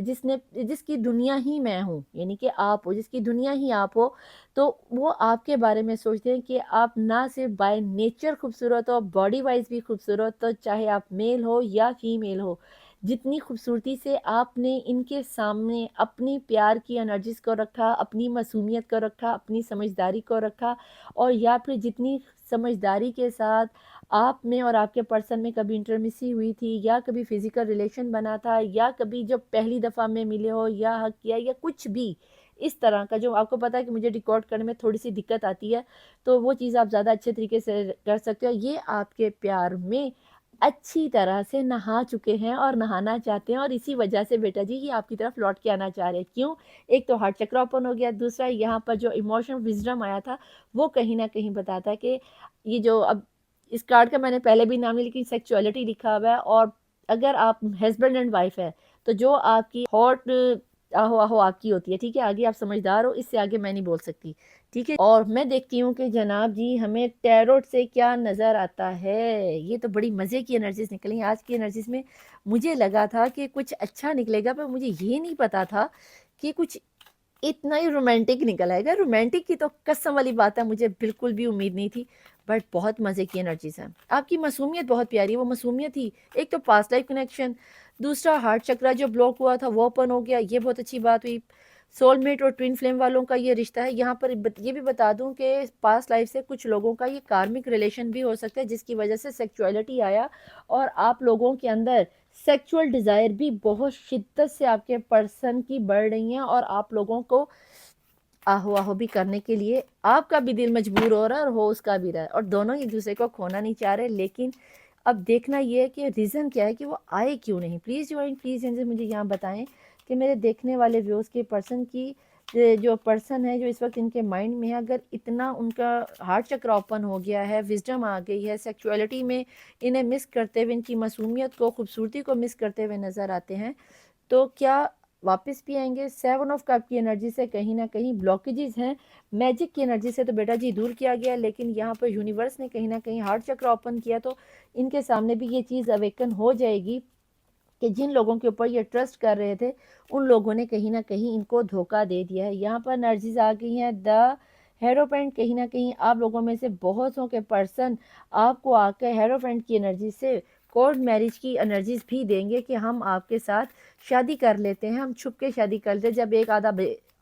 جس کی دنیا ہی میں ہوں، یعنی کہ آپ ہو، جس کی دنیا ہی آپ ہو۔ تو وہ آپ کے بارے میں سوچتے ہیں کہ آپ نہ صرف بائی نیچر خوبصورت ہو، باڈی وائز بھی خوبصورت ہو، چاہے آپ میل ہو یا فیمیل ہو۔ جتنی خوبصورتی سے آپ نے ان کے سامنے اپنی پیار کی انرجیز کو رکھا، اپنی معصومیت کو رکھا، اپنی سمجھداری کو رکھا، اور یا پھر جتنی سمجھداری کے ساتھ آپ میں اور آپ کے پرسن میں کبھی انٹرمیسی ہوئی تھی، یا کبھی فزیکل ریلیشن بنا تھا، یا کبھی جب پہلی دفعہ میں ملے ہو یا حق کیا، یا کچھ بھی اس طرح کا جو آپ کو پتا ہے کہ مجھے ریکارڈ کرنے میں تھوڑی سی دقت آتی ہے، تو وہ چیز آپ زیادہ اچھے طریقے سے کر سکتے ہو. یہ آپ کے پیار میں اچھی طرح سے نہا چکے ہیں اور نہانا چاہتے ہیں، اور اسی وجہ سے بیٹا جی یہ آپ کی طرف لوٹ کے آنا چاہ رہے ہیں. کیوں؟ ایک تو ہارٹ چکر اوپن ہو گیا، دوسرا یہاں پر جو ایموشن وزڈم آیا تھا وہ کہیں نہ کہیں بتاتا ہے کہ یہ جو اب اس کارڈ کا میں نے پہلے بھی نام لیا لیکن سیکچولیٹی لکھا ہوا ہے، اور اگر آپ ہسبینڈ اینڈ وائف ہے تو جو آپ کی ہاٹ آہو آہو آپ کی ہوتی ہے، ٹھیک ہے، آگے آپ سمجھدار ہو، اس سے آگے میں نہیں بول سکتی، ٹھیک ہے. اور میں دیکھتی ہوں کہ جناب جی ہمیں ٹیروٹ سے کیا نظر آتا ہے. یہ تو بڑی مزے کی انرجیز نکلی آج کی انرجیز میں. مجھے لگا تھا کہ کچھ اچھا نکلے گا، پر مجھے یہ نہیں پتا تھا کہ کچھ اتنا ہی رومانٹک نکل آئے گا. رومانٹک کی تو قسم والی بات ہے، مجھے بالکل بھی امید نہیں تھی، بٹ بہت مزے کی انرجیز ہیں. آپ کی معصومیت بہت پیاری ہے. وہ معصومیت ہی ایک تو پاسٹ لائف کنیکشن، دوسرا ہارٹ چکرا جو بلاک ہوا تھا وہ اوپن ہو گیا، یہ بہت اچھی بات ہوئی. سول میٹ اور ٹوین فلیم والوں کا یہ رشتہ ہے. یہاں پر یہ بھی بتا دوں کہ پاسٹ لائف سے کچھ لوگوں کا یہ کارمک ریلیشن بھی ہو سکتا ہے، جس کی وجہ سے سیکچولیٹی آیا اور آپ لوگوں کے اندر سیکچول ڈیزائر بھی بہت شدت سے آپ کے پرسن کی بڑھ رہی ہیں، اور آپ لوگوں کو آہو آہو بھی کرنے کے لیے آپ کا بھی دل مجبور ہو رہا ہے اور ہو اس کا بھی رہا ہے، اور دونوں ایک دوسرے کو کھونا نہیں چاہ رہے. لیکن اب دیکھنا یہ ہے کہ ریزن کیا ہے کہ وہ آئے کیوں نہیں. پلیز جوائن، پلیز مجھے یہاں بتائیں کہ میرے دیکھنے والے ویوز کے پرسن کی جو پرسن ہے جو اس وقت ان کے مائنڈ میں ہے، اگر اتنا ان کا ہارٹ چکر اوپن ہو گیا ہے، وزڈم آ گئی ہے، سیکچولیٹی میں انہیں مس کرتے ہوئے، ان کی معصومیت کو، خوبصورتی کو مس کرتے ہوئے نظر آتے ہیں، تو کیا واپس بھی آئیں گے؟ 7 آف کپ کی انرجی سے کہیں نہ کہیں بلاکیجز ہیں. میجک کی انرجی سے تو بیٹا جی دور کیا گیا، لیکن یہاں پر یونیورس نے کہیں نہ کہیں ہارٹ چکر اوپن کیا، تو ان کے سامنے بھی یہ چیز اویکن ہو جائے گی کہ جن لوگوں کے اوپر یہ ٹرسٹ کر رہے تھے ان لوگوں نے کہیں نہ کہیں ان کو دھوکہ دے دیا ہے. یہاں پر انرجیز آ گئی ہیں دا ہیروپینٹ. کہیں نہ کہیں آپ لوگوں میں سے بہت سو کے پرسن آپ کو آ کر ہیروپینٹ کی انرجی سے کورٹ میرج کی انرجیز بھی دیں گے کہ ہم آپ کے ساتھ شادی کر لیتے ہیں، ہم چھپ کے شادی کر لیتے ہیں. جب ایک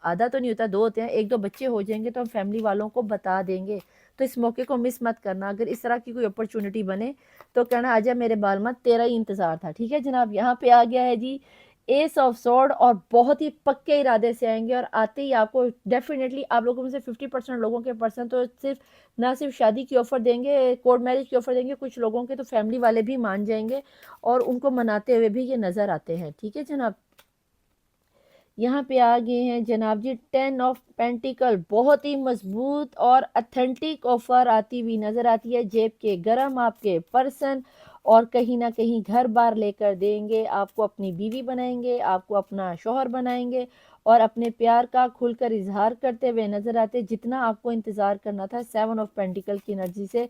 آدھا تو نہیں ہوتا، 2 ہوتے ہیں، 1-2 بچے ہو جائیں گے تو ہم فیملی والوں کو بتا دیں گے. تو اس موقع کو مس مت کرنا. اگر اس طرح کی کوئی اپرچونٹی بنے تو کہنا آجا میرے بال مت، تیرا ہی انتظار تھا. ٹھیک ہے جناب. یہاں پہ آ گیا ہے جی ایس آف سورڈ، اور بہت ہی پکے ارادے سے آئیں گے، اور آتے ہی آپ کو ڈیفینیٹلی آپ لوگوں میں سے 50% لوگوں کے پرسن تو نہ صرف شادی کی آفر دیں گے، کورٹ میرج کی آفر دیں گے، کچھ لوگوں کے تو فیملی والے بھی مان جائیں گے اور ان کو مناتے ہوئے بھی یہ نظر آتے ہیں. ٹھیک ہے جناب. یہاں پہ آ گئے ہیں جناب جی 10 آف پینٹیکل. بہت ہی مضبوط اور اتھینٹک آفر آتی ہوئی نظر آتی ہے. جیب کے گرم آپ کے پرسن، اور کہیں نہ کہیں گھر بار لے کر دیں گے، آپ کو اپنی بیوی بنائیں گے، آپ کو اپنا شوہر بنائیں گے، اور اپنے پیار کا کھل کر اظہار کرتے ہوئے نظر آتے. جتنا آپ کو انتظار کرنا تھا 7 آف پینٹیکل کی انرجی سے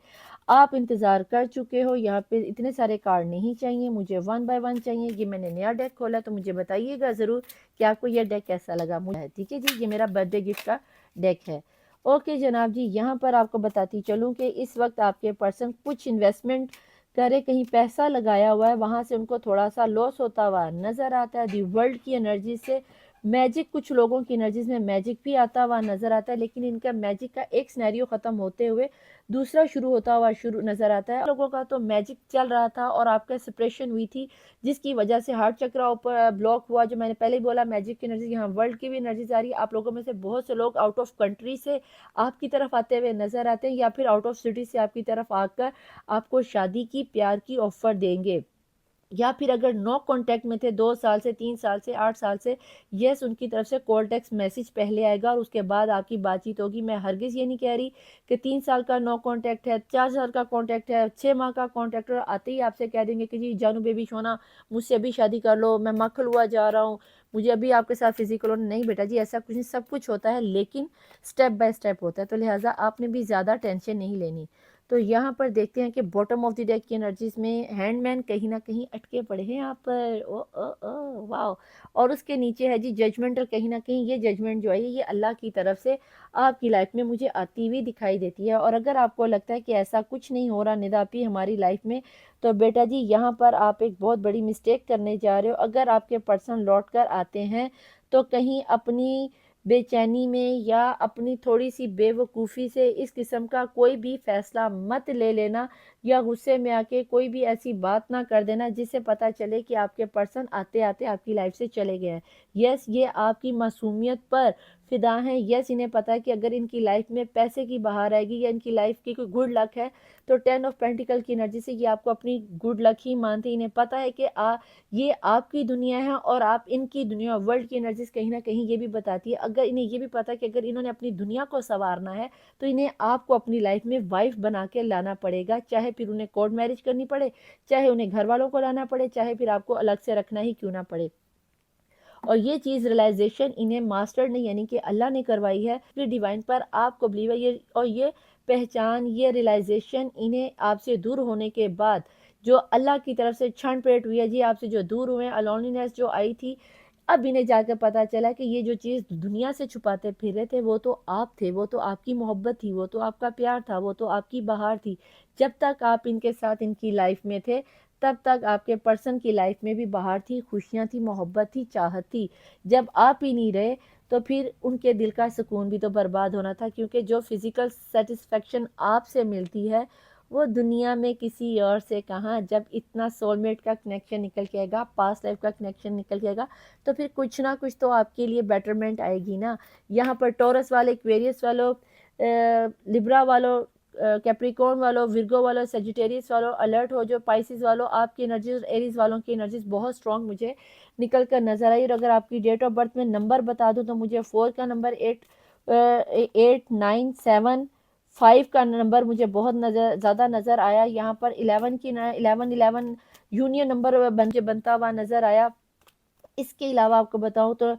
آپ انتظار کر چکے ہو. یہاں پہ اتنے سارے کارڈ نہیں چاہیے مجھے، 1 بائی 1 چاہیے. یہ میں نے نیا ڈیک کھولا تو مجھے بتائیے گا ضرور کہ آپ کو یہ ڈیک کیسا لگا. مجھے ٹھیک ہے جی، یہ میرا برتھ ڈے گفٹ کا ڈیک ہے. اوکے جناب جی. یہاں پر آپ کو بتاتی چلوں کہ اس وقت آپ کے پرسن کچھ انویسٹمنٹ کرے، کہیں پیسہ لگایا ہوا ہے، وہاں سے ان کو تھوڑا سا لاس ہوتا ہوا نظر آتا ہے. دی ورلڈ کی انرجی سے میجک، کچھ لوگوں کی انرجیز میں میجک بھی آتا ہوا نظر آتا ہے، لیکن ان کا میجک کا ایک سینیریو ختم ہوتے ہوئے دوسرا شروع ہوتا ہوا نظر آتا ہے. لوگوں کا تو میجک چل رہا تھا اور آپ کا سپریشن ہوئی تھی، جس کی وجہ سے ہارٹ چکرا اوپر بلاک ہوا. جو میں نے پہلے ہی بولا میجک کی انرجی، یہاں ورلڈ کی بھی انرجیز آ رہی ہے. آپ لوگوں میں سے بہت سے لوگ آؤٹ آف کنٹری سے آپ کی طرف آتے ہوئے نظر آتے ہیں، یا پھر آؤٹ آف سٹی سے آپ کی طرف آ کر آپ کو شادی کی، پیار کی آفر دیں گے. یا پھر اگر نو کانٹیکٹ میں تھے 2 سال سے، 3 سال سے، 8 سال سے، یس ان کی طرف سے کال ٹیکسٹ میسج پہلے آئے گا اور اس کے بعد آپ کی بات چیت ہوگی. میں ہرگز یہ نہیں کہہ رہی کہ 3 سال کا نو کانٹیکٹ ہے، 4 سال کا کانٹیکٹ ہے، 6 ماہ کا کانٹیکٹ ہے، آتے ہی آپ سے کہہ دیں گے کہ جی جانو بیبی سونا مجھ سے ابھی شادی کر لو، میں مکھل ہوا جا رہا ہوں، مجھے ابھی آپ کے ساتھ فزیکل ہونا. نہیں بیٹا جی، ایسا کچھ نہیں. سب کچھ ہوتا ہے لیکن سٹیپ بائی سٹیپ ہوتا ہے، تو لہٰذا آپ نے بھی زیادہ ٹینشن نہیں لینی. تو یہاں پر دیکھتے ہیں کہ باٹم آف دی ڈیک کی انرجیز میں ہینڈ مین کہیں نہ کہیں اٹکے پڑے ہیں یہاں پر، او او او واو، اور اس کے نیچے ہے جی ججمنٹ، اور کہیں نہ کہیں یہ ججمنٹ جو ہے یہ اللہ کی طرف سے آپ کی لائف میں مجھے آتی ہوئی دکھائی دیتی ہے۔ اور اگر آپ کو لگتا ہے کہ ایسا کچھ نہیں ہو رہا نداپی ہماری لائف میں، تو بیٹا جی یہاں پر آپ ایک بہت بڑی مسٹیک کرنے جا رہے ہو۔ اگر آپ کے پرسن لوٹ کر آتے ہیں تو کہیں اپنی بے چینی میں یا اپنی تھوڑی سی بے وقوفی سے اس قسم کا کوئی بھی فیصلہ مت لے لینا، یا غصے میں آ کے کوئی بھی ایسی بات نہ کر دینا جس سے پتہ چلے کہ آپ کے پرسن آتے آتے آپ کی لائف سے چلے گئے ہیں۔ یس، یہ آپ کی معصومیت پر فدا ہیں۔ یس، انہیں پتہ ہے کہ اگر ان کی لائف میں پیسے کی بہار آئے گی یا ان کی لائف کی کوئی گڈ لک ہے تو 10 آف پینٹیکل کی انرجی سے یہ آپ کو اپنی گڈ لک ہی مانتے ہیں۔ انہیں پتہ ہے کہ یہ آپ کی دنیا ہے اور آپ ان کی دنیا، ورلڈ کی انرجیز کہیں نہ کہیں یہ بھی بتاتی ہے، اگر انہیں یہ بھی پتہ ہے کہ اگر انہوں نے اپنی دنیا کو سنوارنا ہے تو انہیں آپ کو اپنی لائف میں وائف بنا کے لانا پڑے گا، چاہے پھر انہیں کورٹ میرج کرنی پڑے، چاہے انہیں گھر والوں کو لانا پڑے، چاہے پھر آپ کو الگ سے رکھنا ہی کیوں نہ پڑے۔ اور یہ چیز ریلائزیشن انہیں ماسٹر نے یعنی کہ اللہ نے کروائی ہے، یہ ڈیوائن پر آپ کو بلیو ہے، اور یہ پہچان، یہ ریلائزیشن انہیں آپ سے دور ہونے کے بعد جو اللہ کی طرف سے چھن پیٹ ہوئی ہے جی، آپ سے جو دور ہوئے ہیں، الونینس جو آئی تھی، اب انہیں جا کے پتا چلا کہ یہ جو چیز دنیا سے چھپاتے پھر رہے تھے وہ تو آپ تھے، وہ تو آپ کی محبت تھی، وہ تو آپ کا پیار تھا، وہ تو آپ کی بہار تھی۔ جب تک آپ ان کے ساتھ ان کی لائف میں تھے تب تک آپ کے پرسن کی لائف میں بھی بہار تھی، خوشیاں تھی، محبت تھی، چاہت تھی۔ جب آپ ہی نہیں رہے تو پھر ان کے دل کا سکون بھی تو برباد ہونا تھا، کیونکہ جو فزیکل سیٹسفیکشن آپ سے ملتی ہے وہ دنیا میں کسی اور سے کہاں، جب اتنا سول میٹ کا کنیکشن نکل کے آئے گا، پاس لائف کا کنیکشن نکل کے آئے گا، تو پھر کچھ نہ کچھ تو آپ کے لیے بیٹرمنٹ آئے گی نا۔ یہاں پر ٹورس والے، ایکویریس والوں، لبرا والوں، کیپریکون والوں، ورگو والوں، سیجیٹیریس والوں الرٹ ہو جو، پائسز والوں آپ کی انرجیز اور ایریز والوں کی انرجیز بہت اسٹرانگ مجھے نکل کر نظر آئی۔ اور اگر آپ کی ڈیٹ آف برتھ میں نمبر بتا دوں تو مجھے 4 کا نمبر، 8 9 7 5 کا نمبر مجھے بہت زیادہ نظر آیا۔ یہاں پر 11 کی 11 یونین نمبر بنتا ہوا نظر آیا۔ اس کے علاوہ آپ کو بتاؤں تو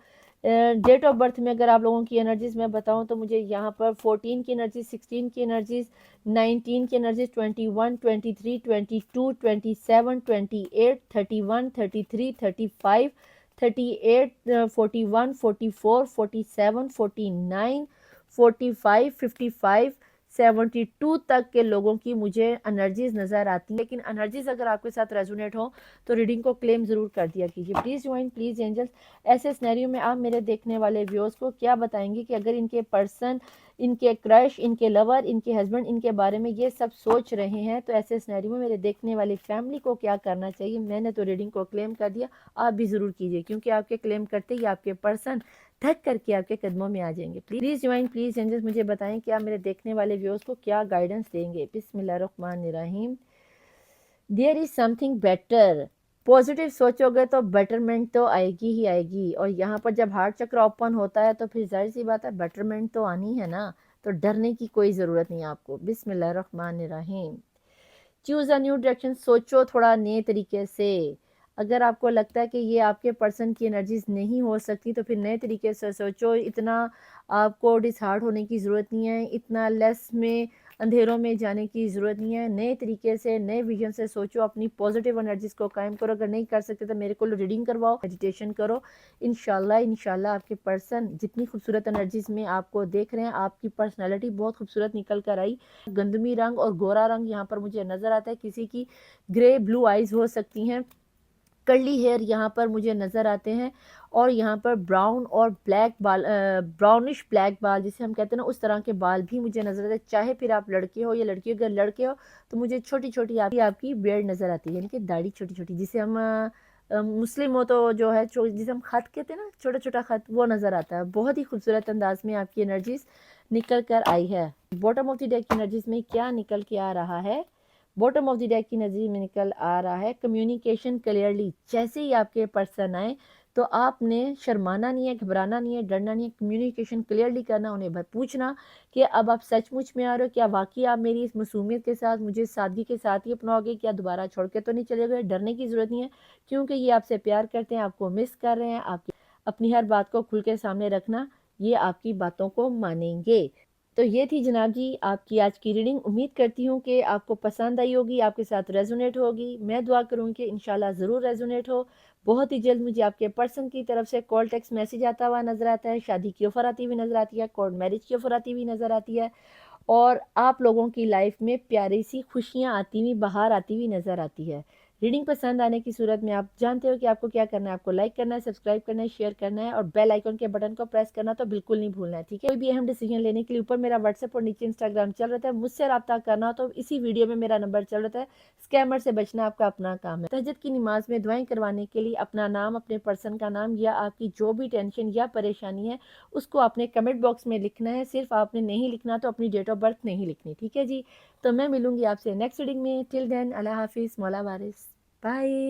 ڈیٹ آف برتھ میں اگر آپ لوگوں کی انرجیز میں بتاؤں تو مجھے یہاں پر 14 کی انرجیز، 16 کی انرجیز، 19 کی انرجیز، 21 23 22 27 28 31 33 35 38 41 44 47 49 45 55 72 تک کے لوگوں کی مجھے انرجیز نظر آتی ہیں۔ لیکن انرجیز اگر آپ کے ساتھ ریزونیٹ ہوں تو ریڈنگ کو کلیم ضرور کر دیا کیجیے۔ Please join, please angels. ایسے سینیریو میں آپ میرے دیکھنے والے ویورز کو کیا بتائیں گے کہ اگر ان کے پرسن، ان کے کرش، ان کے لور، ان کے ہسبینڈ ان کے بارے میں یہ سب سوچ رہے ہیں تو ایسے سینیریو میں میرے دیکھنے والی فیملی کو کیا کرنا چاہیے؟ میں نے تو ریڈنگ کو کلیم کر دیا، آپ بھی ضرور کیجیے، کیونکہ آپ کے کلیم کرتے ہی آپ کے پرسن دھک کر کے آپ کے قدموں میں آ جائیں گے۔ پلیز جوائن، پلیز اینجلس، مجھے بتائیں کہ آپ میرے دیکھنے والے ویورز کو کیا گائیڈنس دیں گے۔ بسم اللہ الرحمن الرحیم۔ دیر از سم تھنگ بیٹر، پازیٹیو سوچو گے تو بیٹرمنٹ تو آئے گی ہی آئے گی، اور یہاں پر جب ہارٹ چکر اوپن ہوتا ہے تو پھر ظاہر سی بات ہے بیٹرمنٹ تو آنی ہے نا، تو ڈرنے کی کوئی ضرورت نہیں آپ کو۔ بسم اللہ الرحمن الرحیم۔ چوز اے نیو ڈائریکشن، سوچو تھوڑا نئے طریقے سے۔ اگر آپ کو لگتا ہے کہ یہ آپ کے پرسن کی انرجیز نہیں ہو سکتی تو پھر نئے طریقے سے سوچو، اتنا آپ کو ڈس ہارٹ ہونے کی ضرورت نہیں ہے، اتنا لیس میں اندھیروں میں جانے کی ضرورت نہیں ہے، نئے طریقے سے، نئے ویژن سے سوچو، اپنی پازیٹیو انرجیز کو قائم کرو۔ اگر نہیں کر سکتے تو میرے کو ریڈنگ کرواؤ، میڈیٹیشن کرو، انشاءاللہ آپ کے پرسن جتنی خوبصورت انرجیز میں آپ کو دیکھ رہے ہیں، آپ کی پرسنالٹی بہت خوبصورت نکل کر آئی۔ گندمی رنگ اور گورا رنگ یہاں پر مجھے نظر آتا ہے، کسی کی گرے بلو آئیز ہو سکتی ہیں، کرلی ہیئر یہاں پر مجھے نظر آتے ہیں، اور یہاں پر براؤن اور black ball, brownish black ball جسے ہم کہتے ہیں نا، اس طرح کے بال بھی مجھے نظر آتے ہیں۔ چاہے پھر آپ لڑکے ہو یا لڑکی ہو، اگر لڑکے ہو تو مجھے چھوٹی چھوٹی آپ کی بیئرڈ نظر آتی ہے، یعنی کہ داڑھی چھوٹی چھوٹی، جسے ہم مسلم ہو تو جو ہے جسے ہم خط کہتے ہیں نا، چھوٹا چھوٹا خط، وہ نظر آتا ہے۔ بہت ہی خوبصورت انداز میں آپ کی انرجیز نکل کر آئی ہے۔ باٹم آف دی ڈیک کی انرجیز میں کیا نکل کے آ رہا ہے؟ باٹم آف دی ڈیک کی نظر میں نکل آ رہا ہے کمیونیکیشن کلیئرلی۔ جیسے ہی آپ کے پرسن آئے تو آپ نے شرمانا نہیں ہے، گھبرانا نہیں ہے، ڈرنا نہیں ہے، کمیونیکیشن کلیئرلی کرنا، انہیں پوچھنا کہ اب آپ سچ مچ میں آ رہے ہو، کیا واقعی آپ میری اس معصومیت کے ساتھ مجھے سادگی کے ساتھ ہی اپناؤ گے، کیا دوبارہ چھوڑ کے تو نہیں چلے گئے؟ ڈرنے کی ضرورت نہیں ہے، کیونکہ یہ آپ سے پیار کرتے ہیں، آپ کو مس کر رہے ہیں، آپ اپنی ہر بات کو کھل کے سامنے رکھنا، یہ آپ کی باتوں کو مانیں گے۔ تو یہ تھی جناب جی آپ کی آج کی ریڈنگ. امید کرتی ہوں کہ آپ کو پسند آئی ہوگی, آپ کے ساتھ ریزونیٹ ہوگی. میں دعا کروں کہ انشاءاللہ ضرور ریزونیٹ ہو. بہت ہی جلد مجھے آپ کے پرسن کی طرف سے کال ٹیکسٹ میسیج آتا ہوا نظر آتا ہے, شادی کی آفر آتی ہوئی نظر آتی ہے, کورٹ میرج کی آفر آتی ہوئی نظر آتی ہے, اور آپ لوگوں کی لائف میں پیاری سی خوشیاں آتی ہوئی, بہار آتی ہوئی نظر آتی ہے. ریڈنگ پسند آنے کی صورت میں آپ جانتے ہو کہ آپ کو کیا کرنا ہے. آپ کو لائک کرنا ہے, سبسکرائب کرنا ہے, شیئر کرنا ہے, اور بیل آئیکن کے بٹن کو پریس کرنا تو بالکل نہیں بھولنا ہے, ٹھیک ہے. کوئی بھی اہم ڈیسیجن لینے کے لیے اوپر میرا واٹس ایپ اور نیچے انسٹاگرام چل رہا ہے, مجھ سے رابطہ کرنا ہو تو اسی ویڈیو میں میرا نمبر چل رہا ہے. اسکیمر سے بچنا آپ کا اپنا کام ہے. تہجد کی نماز میں دعائیں کروانے کے لیے اپنا نام, اپنے پرسن کا نام, یا آپ کی جو بھی ٹینشن یا پریشانی ہے اس کو آپ نے کمنٹ باکس میں لکھنا ہے. صرف آپ نے نہیں لکھنا تو اپنی ڈیٹ آف برتھ نہیں لکھنی, ٹھیک ہے جی. تو میں ملوں گی آپ سے نیکسٹ ریڈنگ میں. ٹل دین اللہ حافظ, مولا وارث, بائے.